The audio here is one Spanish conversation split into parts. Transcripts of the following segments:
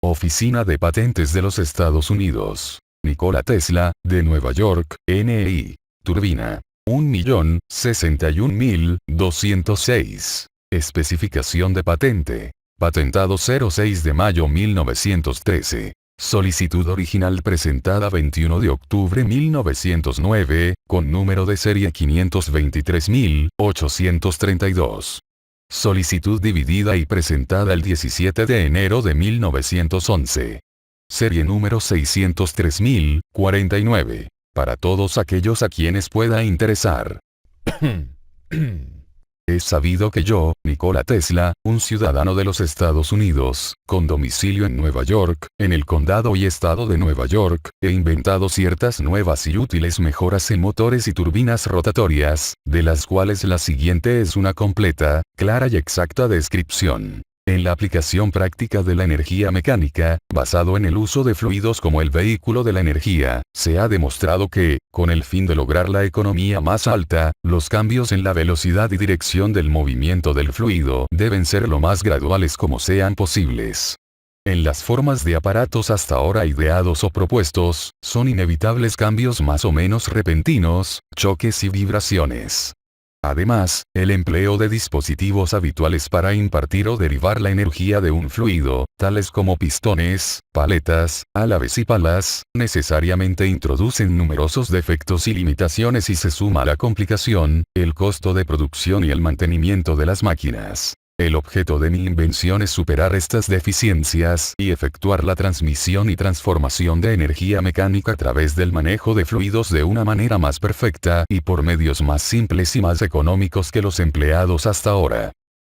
Oficina de Patentes de los Estados Unidos. Nikola Tesla, de Nueva York, NI. Turbina. 1.061.206. Especificación de patente. Patentado 06 de mayo 1913. Solicitud original presentada 21 de octubre 1909, con número de serie 523.832. Solicitud dividida y presentada el 17 de enero de 1911. Serie número 603.049. Para todos aquellos a quienes pueda interesar. Es sabido que yo, Nikola Tesla, un ciudadano de los Estados Unidos, con domicilio en Nueva York, en el condado y estado de Nueva York, he inventado ciertas nuevas y útiles mejoras en motores y turbinas rotatorias, de las cuales la siguiente es una completa, clara y exacta descripción. En la aplicación práctica de la energía mecánica, basado en el uso de fluidos como el vehículo de la energía, se ha demostrado que, con el fin de lograr la economía más alta, los cambios en la velocidad y dirección del movimiento del fluido deben ser lo más graduales como sean posibles. En las formas de aparatos hasta ahora ideados o propuestos, son inevitables cambios más o menos repentinos, choques y vibraciones. Además, el empleo de dispositivos habituales para impartir o derivar la energía de un fluido, tales como pistones, paletas, álabes y palas, necesariamente introducen numerosos defectos y limitaciones y se suma a la complicación, el costo de producción y el mantenimiento de las máquinas. El objeto de mi invención es superar estas deficiencias y efectuar la transmisión y transformación de energía mecánica a través del manejo de fluidos de una manera más perfecta y por medios más simples y más económicos que los empleados hasta ahora.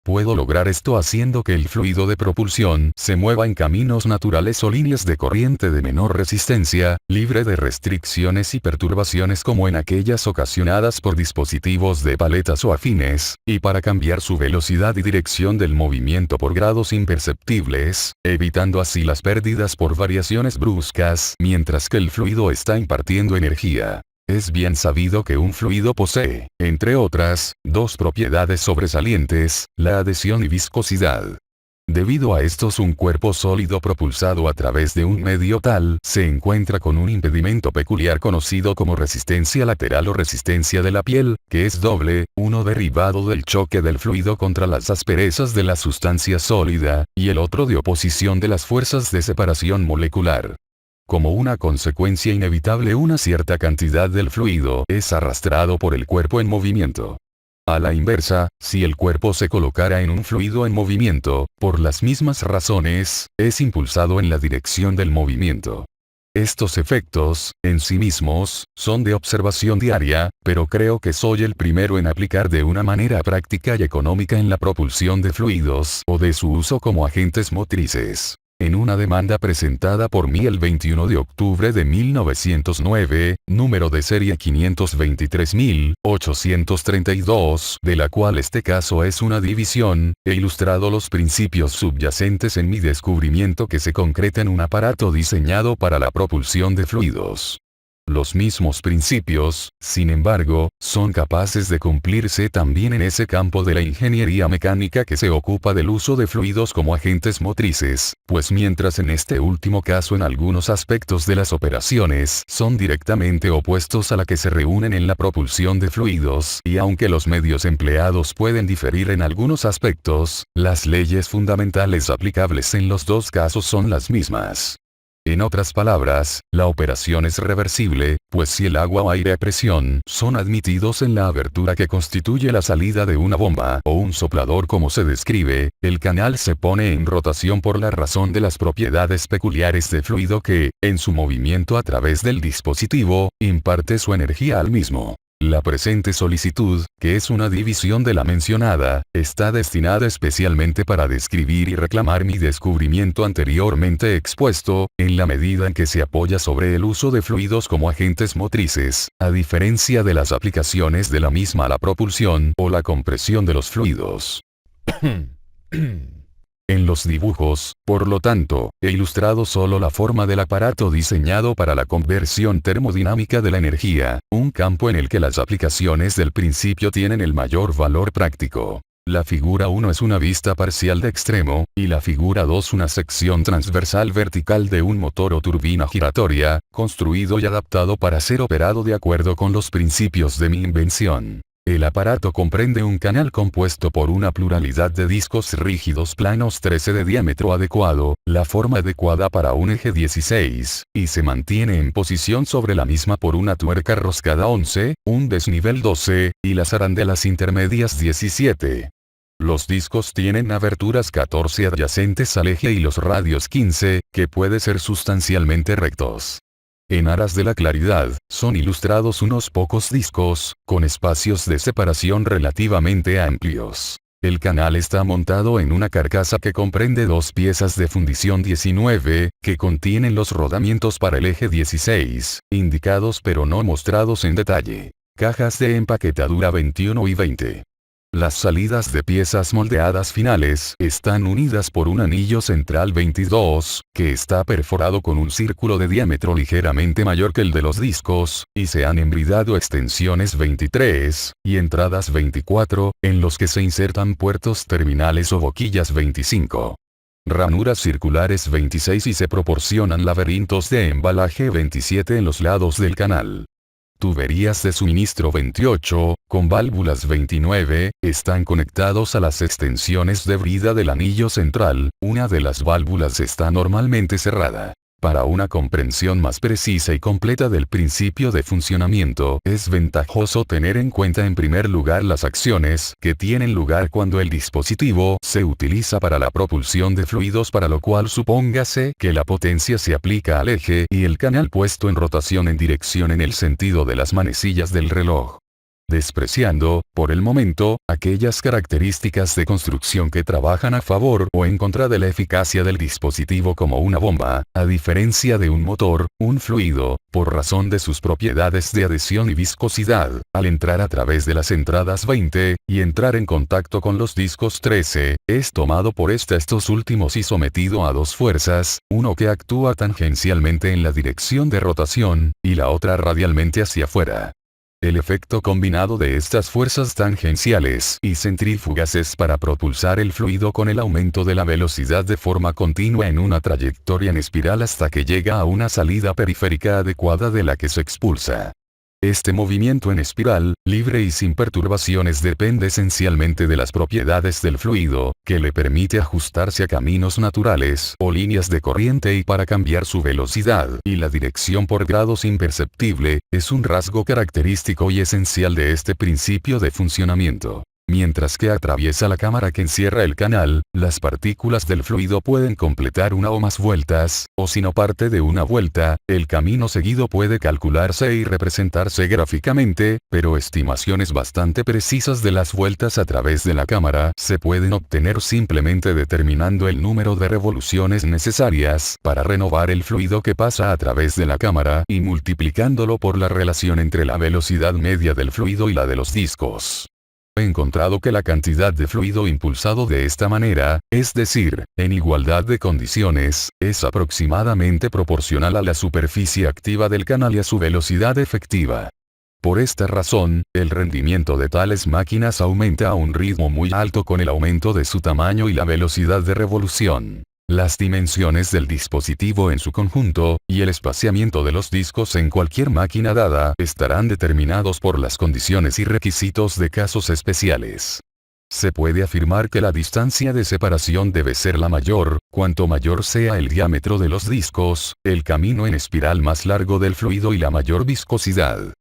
Puedo lograr esto haciendo que el fluido de propulsión se mueva en caminos naturales o líneas de corriente de menor resistencia, libre de restricciones y perturbaciones como en aquellas ocasionadas por dispositivos de paletas o afines, y para cambiar su velocidad y dirección del movimiento por grados imperceptibles, evitando así las pérdidas por variaciones bruscas mientras que el fluido está impartiendo energía. Es bien sabido que un fluido posee, entre otras, dos propiedades sobresalientes, la adhesión y viscosidad. Debido a estos, un cuerpo sólido propulsado a través de un medio tal se encuentra con un impedimento peculiar conocido como resistencia lateral o resistencia de la piel, que es doble, uno derivado del choque del fluido contra las asperezas de la sustancia sólida, y el otro de oposición de las fuerzas de separación molecular. Como una consecuencia inevitable, una cierta cantidad del fluido es arrastrado por el cuerpo en movimiento. A la inversa, si el cuerpo se colocara en un fluido en movimiento, por las mismas razones, es impulsado en la dirección del movimiento. Estos efectos, en sí mismos, son de observación diaria, pero creo que soy el primero en aplicar de una manera práctica y económica en la propulsión de fluidos o de su uso como agentes motrices. En una demanda presentada por mí el 21 de octubre de 1909, número de serie 523.832, de la cual este caso es una división, he ilustrado los principios subyacentes en mi descubrimiento que se concreta en un aparato diseñado para la propulsión de fluidos. Los mismos principios, sin embargo, son capaces de cumplirse también en ese campo de la ingeniería mecánica que se ocupa del uso de fluidos como agentes motrices, pues mientras en este último caso en algunos aspectos de las operaciones son directamente opuestos a la que se reúnen en la propulsión de fluidos, y aunque los medios empleados pueden diferir en algunos aspectos, las leyes fundamentales aplicables en los dos casos son las mismas. En otras palabras, la operación es reversible, pues si el agua o aire a presión son admitidos en la abertura que constituye la salida de una bomba o un soplador como se describe, el canal se pone en rotación por la razón de las propiedades peculiares de fluido que, en su movimiento a través del dispositivo, imparte su energía al mismo. La presente solicitud, que es una división de la mencionada, está destinada especialmente para describir y reclamar mi descubrimiento anteriormente expuesto, en la medida en que se apoya sobre el uso de fluidos como agentes motrices, a diferencia de las aplicaciones de la misma a la propulsión o la compresión de los fluidos. En los dibujos, por lo tanto, he ilustrado solo la forma del aparato diseñado para la conversión termodinámica de la energía, un campo en el que las aplicaciones del principio tienen el mayor valor práctico. La figura 1 es una vista parcial de extremo, y la figura 2 una sección transversal vertical de un motor o turbina giratoria, construido y adaptado para ser operado de acuerdo con los principios de mi invención. El aparato comprende un canal compuesto por una pluralidad de discos rígidos planos 13 de diámetro adecuado, la forma adecuada para un eje 16, y se mantiene en posición sobre la misma por una tuerca roscada 11, un desnivel 12, y las arandelas intermedias 17. Los discos tienen aberturas 14 adyacentes al eje y los radios 15, que puede ser sustancialmente rectos. En aras de la claridad, son ilustrados unos pocos discos, con espacios de separación relativamente amplios. El canal está montado en una carcasa que comprende dos piezas de fundición 19, que contienen los rodamientos para el eje 16, indicados pero no mostrados en detalle. Cajas de empaquetadura 21 y 20. Las salidas de piezas moldeadas finales están unidas por un anillo central 22, que está perforado con un círculo de diámetro ligeramente mayor que el de los discos, y se han embridado extensiones 23, y entradas 24, en los que se insertan puertos terminales o boquillas 25. Ranuras circulares 26 y se proporcionan laberintos de embalaje 27 en los lados del canal. Tuberías de suministro 28, con válvulas 29, están conectados a las extensiones de brida del anillo central, una de las válvulas está normalmente cerrada. Para una comprensión más precisa y completa del principio de funcionamiento, es ventajoso tener en cuenta en primer lugar las acciones que tienen lugar cuando el dispositivo se utiliza para la propulsión de fluidos, para lo cual supóngase que la potencia se aplica al eje y el canal puesto en rotación en dirección en el sentido de las manecillas del reloj. Despreciando, por el momento, aquellas características de construcción que trabajan a favor o en contra de la eficacia del dispositivo como una bomba, a diferencia de un motor, un fluido, por razón de sus propiedades de adhesión y viscosidad, al entrar a través de las entradas 20, y entrar en contacto con los discos 13, es tomado por estos últimos y sometido a dos fuerzas, uno que actúa tangencialmente en la dirección de rotación, y la otra radialmente hacia afuera. El efecto combinado de estas fuerzas tangenciales y centrífugas es para propulsar el fluido con el aumento de la velocidad de forma continua en una trayectoria en espiral hasta que llega a una salida periférica adecuada de la que se expulsa. Este movimiento en espiral, libre y sin perturbaciones, depende esencialmente de las propiedades del fluido, que le permite ajustarse a caminos naturales o líneas de corriente, y para cambiar su velocidad y la dirección por grados imperceptible, es un rasgo característico y esencial de este principio de funcionamiento. Mientras que atraviesa la cámara que encierra el canal, las partículas del fluido pueden completar una o más vueltas, o si no parte de una vuelta, el camino seguido puede calcularse y representarse gráficamente, pero estimaciones bastante precisas de las vueltas a través de la cámara se pueden obtener simplemente determinando el número de revoluciones necesarias para renovar el fluido que pasa a través de la cámara y multiplicándolo por la relación entre la velocidad media del fluido y la de los discos. He encontrado que la cantidad de fluido impulsado de esta manera, es decir, en igualdad de condiciones, es aproximadamente proporcional a la superficie activa del canal y a su velocidad efectiva. Por esta razón, el rendimiento de tales máquinas aumenta a un ritmo muy alto con el aumento de su tamaño y la velocidad de revolución. Las dimensiones del dispositivo en su conjunto, y el espaciamiento de los discos en cualquier máquina dada, estarán determinados por las condiciones y requisitos de casos especiales. Se puede afirmar que la distancia de separación debe ser la mayor, cuanto mayor sea el diámetro de los discos, el camino en espiral más largo del fluido y la mayor viscosidad.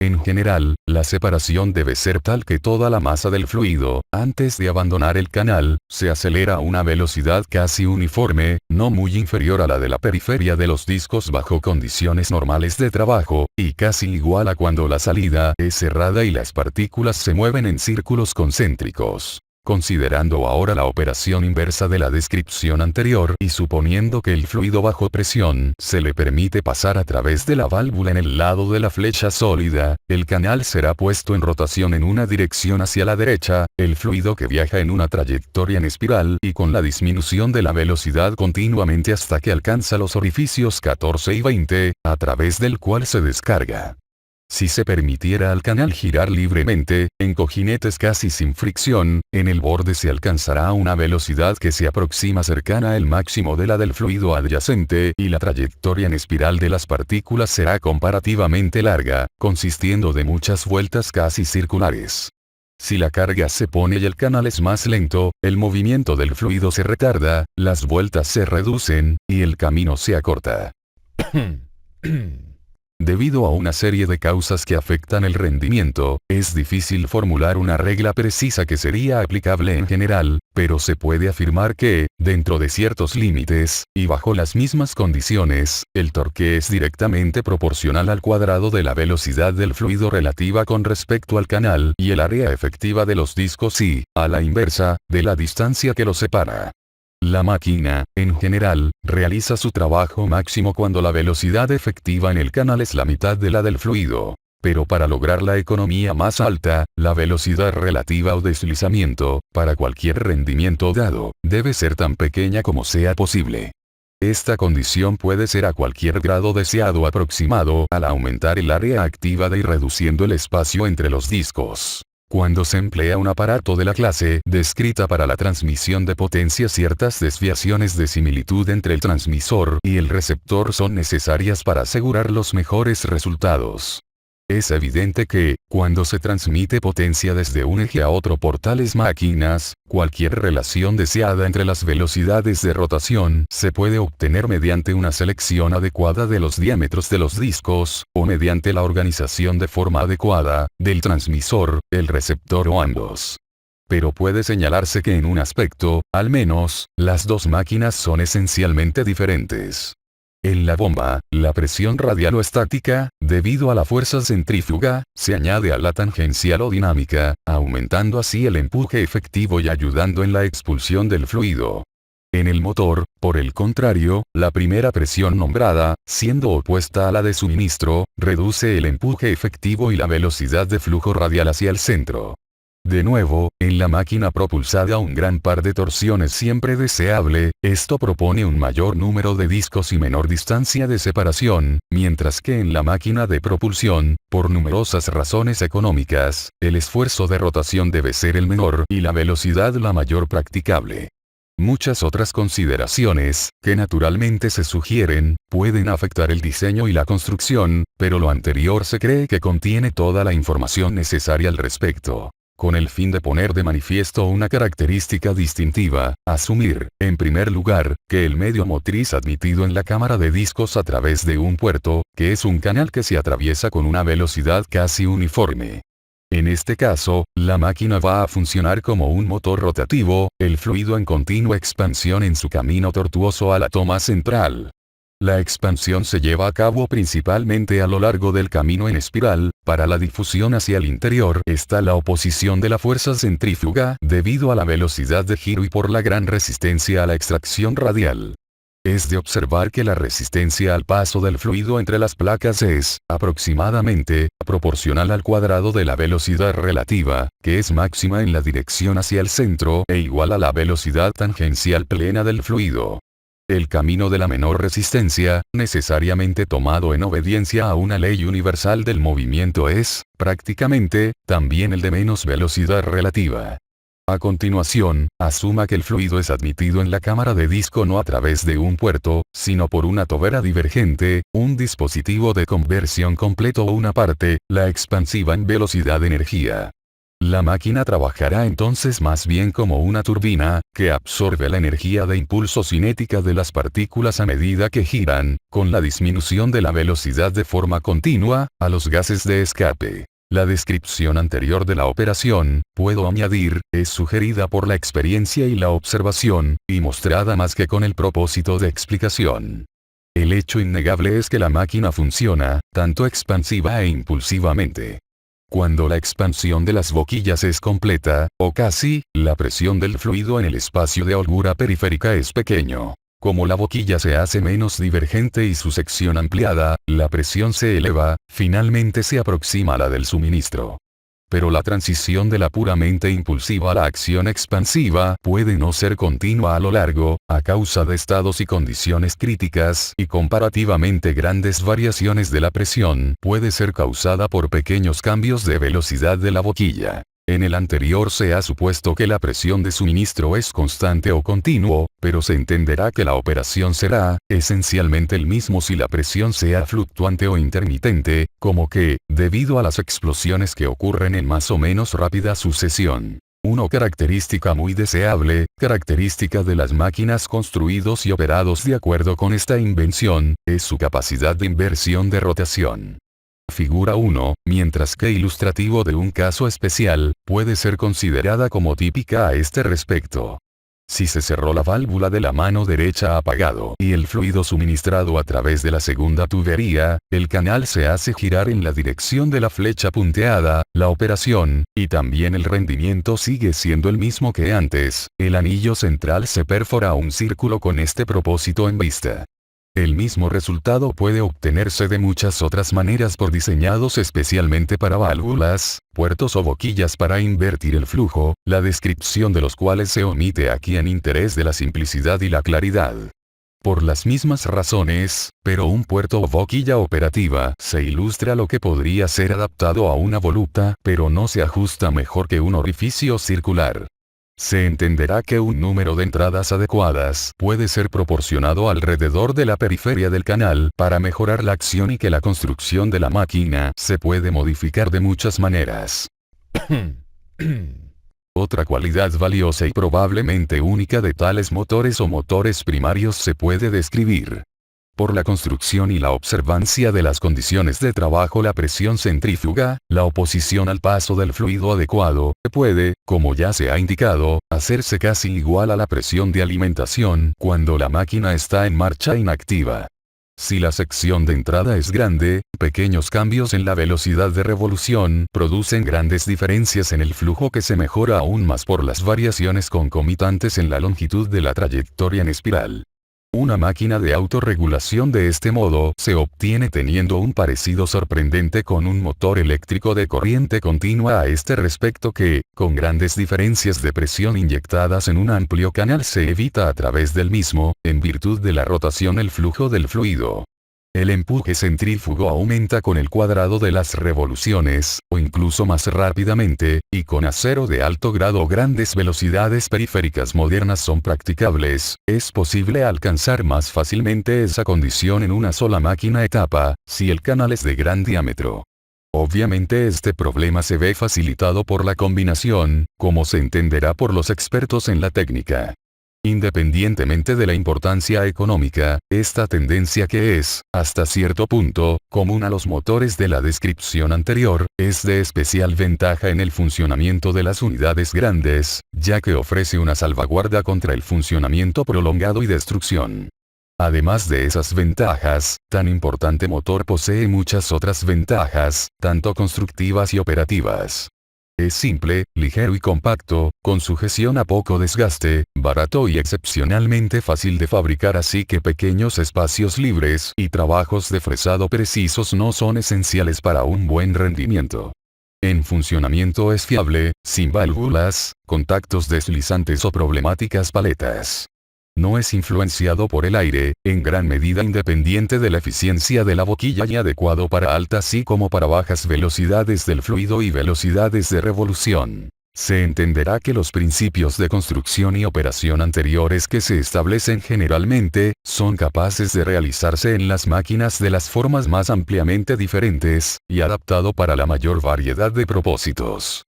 En general, la separación debe ser tal que toda la masa del fluido, antes de abandonar el canal, se acelera a una velocidad casi uniforme, no muy inferior a la de la periferia de los discos bajo condiciones normales de trabajo, y casi igual a cuando la salida es cerrada y las partículas se mueven en círculos concéntricos. Considerando ahora la operación inversa de la descripción anterior y suponiendo que el fluido bajo presión se le permite pasar a través de la válvula en el lado de la flecha sólida, el canal será puesto en rotación en una dirección hacia la derecha, el fluido que viaja en una trayectoria en espiral y con la disminución de la velocidad continuamente hasta que alcanza los orificios 14 y 20, a través del cual se descarga. Si se permitiera al canal girar libremente, en cojinetes casi sin fricción, en el borde se alcanzará una velocidad que se aproxima cercana al máximo de la del fluido adyacente y la trayectoria en espiral de las partículas será comparativamente larga, consistiendo de muchas vueltas casi circulares. Si la carga se pone y el canal es más lento, el movimiento del fluido se retarda, las vueltas se reducen, y el camino se acorta. Debido a una serie de causas que afectan el rendimiento, es difícil formular una regla precisa que sería aplicable en general, pero se puede afirmar que, dentro de ciertos límites, y bajo las mismas condiciones, el torque es directamente proporcional al cuadrado de la velocidad del fluido relativa con respecto al canal y el área efectiva de los discos y, a la inversa, de la distancia que los separa. La máquina, en general, realiza su trabajo máximo cuando la velocidad efectiva en el canal es la mitad de la del fluido. Pero para lograr la economía más alta, la velocidad relativa o deslizamiento, para cualquier rendimiento dado, debe ser tan pequeña como sea posible. Esta condición puede ser a cualquier grado deseado aproximado al aumentar el área activa de y reduciendo el espacio entre los discos. Cuando se emplea un aparato de la clase descrita para la transmisión de potencia, ciertas desviaciones de similitud entre el transmisor y el receptor son necesarias para asegurar los mejores resultados. Es evidente que, cuando se transmite potencia desde un eje a otro por tales máquinas, cualquier relación deseada entre las velocidades de rotación se puede obtener mediante una selección adecuada de los diámetros de los discos, o mediante la organización de forma adecuada, del transmisor, el receptor o ambos. Pero puede señalarse que en un aspecto, al menos, las dos máquinas son esencialmente diferentes. En la bomba, la presión radial o estática, debido a la fuerza centrífuga, se añade a la tangencial o dinámica, aumentando así el empuje efectivo y ayudando en la expulsión del fluido. En el motor, por el contrario, la primera presión nombrada, siendo opuesta a la de suministro, reduce el empuje efectivo y la velocidad de flujo radial hacia el centro. De nuevo, en la máquina propulsada un gran par de torsiones siempre deseable, esto propone un mayor número de discos y menor distancia de separación, mientras que en la máquina de propulsión, por numerosas razones económicas, el esfuerzo de rotación debe ser el menor y la velocidad la mayor practicable. Muchas otras consideraciones, que naturalmente se sugieren, pueden afectar el diseño y la construcción, pero lo anterior se cree que contiene toda la información necesaria al respecto. Con el fin de poner de manifiesto una característica distintiva, asumir, en primer lugar, que el medio motriz admitido en la cámara de discos a través de un puerto, que es un canal que se atraviesa con una velocidad casi uniforme. En este caso, la máquina va a funcionar como un motor rotativo, el fluido en continua expansión en su camino tortuoso a la toma central. La expansión se lleva a cabo principalmente a lo largo del camino en espiral, para la difusión hacia el interior está la oposición de la fuerza centrífuga debido a la velocidad de giro y por la gran resistencia a la extracción radial. Es de observar que la resistencia al paso del fluido entre las placas es, aproximadamente, proporcional al cuadrado de la velocidad relativa, que es máxima en la dirección hacia el centro e igual a la velocidad tangencial plena del fluido. El camino de la menor resistencia, necesariamente tomado en obediencia a una ley universal del movimiento es, prácticamente, también el de menos velocidad relativa. A continuación, asuma que el fluido es admitido en la cámara de disco no a través de un puerto, sino por una tobera divergente, un dispositivo de conversión completo o una parte, la expansiva en velocidad de energía. La máquina trabajará entonces más bien como una turbina, que absorbe la energía de impulso cinética de las partículas a medida que giran, con la disminución de la velocidad de forma continua, a los gases de escape. La descripción anterior de la operación, puedo añadir, es sugerida por la experiencia y la observación, y mostrada más que con el propósito de explicación. El hecho innegable es que la máquina funciona, tanto expansiva e impulsivamente. Cuando la expansión de las boquillas es completa, o casi, la presión del fluido en el espacio de holgura periférica es pequeño. Como la boquilla se hace menos divergente y su sección ampliada, la presión se eleva, finalmente se aproxima a la del suministro. pero la transición de la puramente impulsiva a la acción expansiva puede no ser continua a lo largo, a causa de estados y condiciones críticas y comparativamente grandes variaciones de la presión, puede ser causada por pequeños cambios de velocidad de la boquilla. En el anterior se ha supuesto que la presión de suministro es constante o continuo, pero se entenderá que la operación será, esencialmente el mismo si la presión sea fluctuante o intermitente, como que, debido a las explosiones que ocurren en más o menos rápida sucesión. Una característica muy deseable, característica de las máquinas construidos y operados de acuerdo con esta invención, es su capacidad de inversión de rotación. Figura 1, mientras que ilustrativo de un caso especial, puede ser considerada como típica a este respecto. Si se cerró la válvula de la mano derecha apagado y el fluido suministrado a través de la segunda tubería, el canal se hace girar en la dirección de la flecha punteada, la operación, y también el rendimiento sigue siendo el mismo que antes, el anillo central se perfora un círculo con este propósito en vista. El mismo resultado puede obtenerse de muchas otras maneras por diseñados especialmente para válvulas, puertos o boquillas para invertir el flujo, la descripción de los cuales se omite aquí en interés de la simplicidad y la claridad. Por las mismas razones, pero un puerto o boquilla operativa se ilustra lo que podría ser adaptado a una voluta, pero no se ajusta mejor que un orificio circular. Se entenderá que un número de entradas adecuadas puede ser proporcionado alrededor de la periferia del canal para mejorar la acción y que la construcción de la máquina se puede modificar de muchas maneras. Otra cualidad valiosa y probablemente única de tales motores o motores primarios se puede describir por la construcción y la observancia de las condiciones de trabajo. La presión centrífuga, la oposición al paso del fluido adecuado, puede, como ya se ha indicado, hacerse casi igual a la presión de alimentación cuando la máquina está en marcha inactiva. Si la sección de entrada es grande, pequeños cambios en la velocidad de revolución producen grandes diferencias en el flujo que se mejora aún más por las variaciones concomitantes en la longitud de la trayectoria en espiral. Una máquina de autorregulación de este modo se obtiene teniendo un parecido sorprendente con un motor eléctrico de corriente continua a este respecto que, con grandes diferencias de presión inyectadas en un amplio canal se evita a través del mismo, en virtud de la rotación el flujo del fluido. El empuje centrífugo aumenta con el cuadrado de las revoluciones, o incluso más rápidamente, y con acero de alto grado o grandes velocidades periféricas modernas son practicables, es posible alcanzar más fácilmente esa condición en una sola máquina etapa, si el canal es de gran diámetro. Obviamente este problema se ve facilitado por la combinación, como se entenderá por los expertos en la técnica. Independientemente de la importancia económica, esta tendencia que es, hasta cierto punto, común a los motores de la descripción anterior, es de especial ventaja en el funcionamiento de las unidades grandes, ya que ofrece una salvaguarda contra el funcionamiento prolongado y destrucción. Además de esas ventajas, tan importante motor posee muchas otras ventajas, tanto constructivas y operativas. Es simple, ligero y compacto, con sujeción a poco desgaste, barato y excepcionalmente fácil de fabricar, así que pequeños espacios libres y trabajos de fresado precisos no son esenciales para un buen rendimiento. En funcionamiento es fiable, sin válvulas, contactos deslizantes o problemáticas paletas. No es influenciado por el aire, en gran medida independiente de la eficiencia de la boquilla y adecuado para altas así como para bajas velocidades del fluido y velocidades de revolución. Se entenderá que los principios de construcción y operación anteriores que se establecen generalmente, son capaces de realizarse en las máquinas de las formas más ampliamente diferentes, y adaptado para la mayor variedad de propósitos.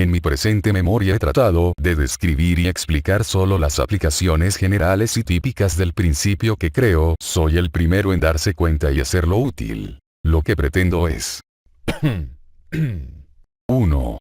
En mi presente memoria he tratado de describir y explicar solo las aplicaciones generales y típicas del principio que creo soy el primero en darse cuenta y hacerlo útil. Lo que pretendo es 1.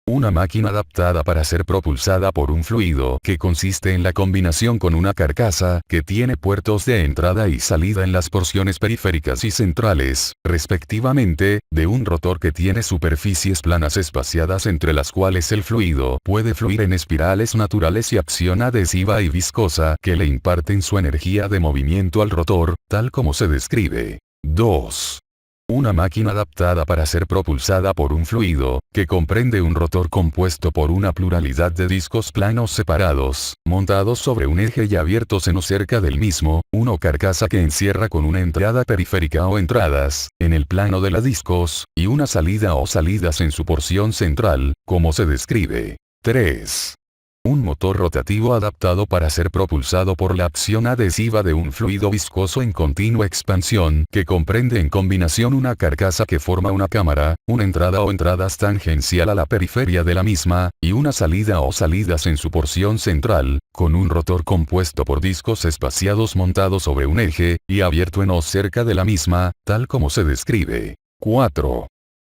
Una máquina adaptada para ser propulsada por un fluido que consiste en la combinación con una carcasa que tiene puertos de entrada y salida en las porciones periféricas y centrales, respectivamente, de un rotor que tiene superficies planas espaciadas entre las cuales el fluido puede fluir en espirales naturales y acción adhesiva y viscosa que le imparten su energía de movimiento al rotor, tal como se describe. 2. Una máquina adaptada para ser propulsada por un fluido, que comprende un rotor compuesto por una pluralidad de discos planos separados, montados sobre un eje y abiertos en o cerca del mismo, una carcasa que encierra con una entrada periférica o entradas, en el plano de la discos, y una salida o salidas en su porción central, como se describe. 3. Un motor rotativo adaptado para ser propulsado por la acción adhesiva de un fluido viscoso en continua expansión que comprende en combinación una carcasa que forma una cámara, una entrada o entradas tangencial a la periferia de la misma, y una salida o salidas en su porción central, con un rotor compuesto por discos espaciados montados sobre un eje, y abierto en o cerca de la misma, tal como se describe. 4.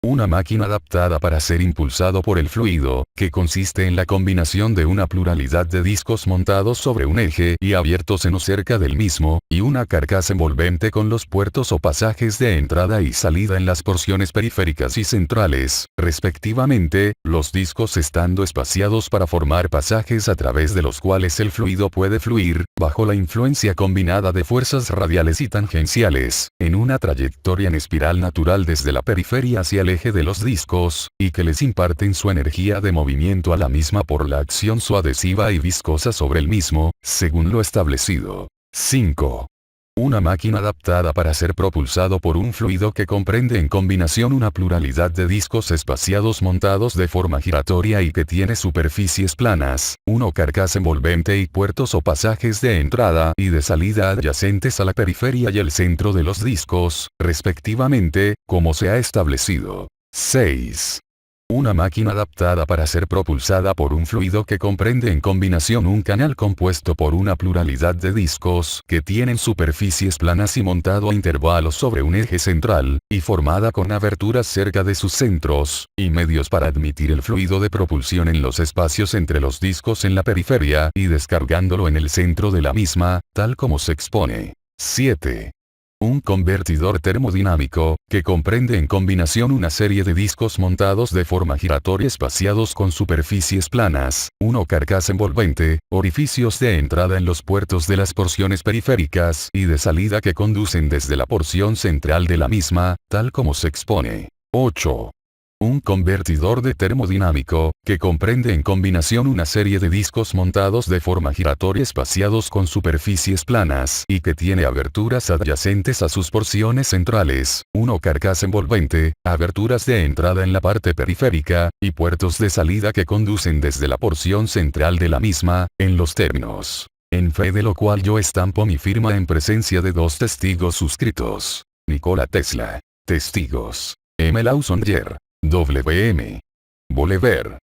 Una máquina adaptada para ser impulsado por el fluido, que consiste en la combinación de una pluralidad de discos montados sobre un eje y abiertos en o cerca del mismo, y una carcasa envolvente con los puertos o pasajes de entrada y salida en las porciones periféricas y centrales, respectivamente, los discos estando espaciados para formar pasajes a través de los cuales el fluido puede fluir, bajo la influencia combinada de fuerzas radiales y tangenciales, en una trayectoria en espiral natural desde la periferia hacia el eje de los discos, y que les imparten su energía de movimiento a la misma por la acción su adhesiva y viscosa sobre el mismo, según lo establecido. 5. Una máquina adaptada para ser propulsado por un fluido que comprende en combinación una pluralidad de discos espaciados montados de forma giratoria y que tiene superficies planas, una carcasa envolvente y puertos o pasajes de entrada y de salida adyacentes a la periferia y el centro de los discos, respectivamente, como se ha establecido. 6. Una máquina adaptada para ser propulsada por un fluido que comprende en combinación un canal compuesto por una pluralidad de discos que tienen superficies planas y montado a intervalos sobre un eje central, y formada con aberturas cerca de sus centros, y medios para admitir el fluido de propulsión en los espacios entre los discos en la periferia y descargándolo en el centro de la misma, tal como se expone. 7. Un convertidor termodinámico, que comprende en combinación una serie de discos montados de forma giratoria espaciados con superficies planas, una carcasa envolvente, orificios de entrada en los puertos de las porciones periféricas y de salida que conducen desde la porción central de la misma, tal como se expone. 8. Un convertidor de termodinámico, que comprende en combinación una serie de discos montados de forma giratoria espaciados con superficies planas y que tiene aberturas adyacentes a sus porciones centrales, una carcasa envolvente, aberturas de entrada en la parte periférica, y puertos de salida que conducen desde la porción central de la misma, en los términos. En fe de lo cual yo estampo mi firma en presencia de 2 testigos suscritos. Nikola Tesla. Testigos. M. Lawson Yer. W.M. Bolivar.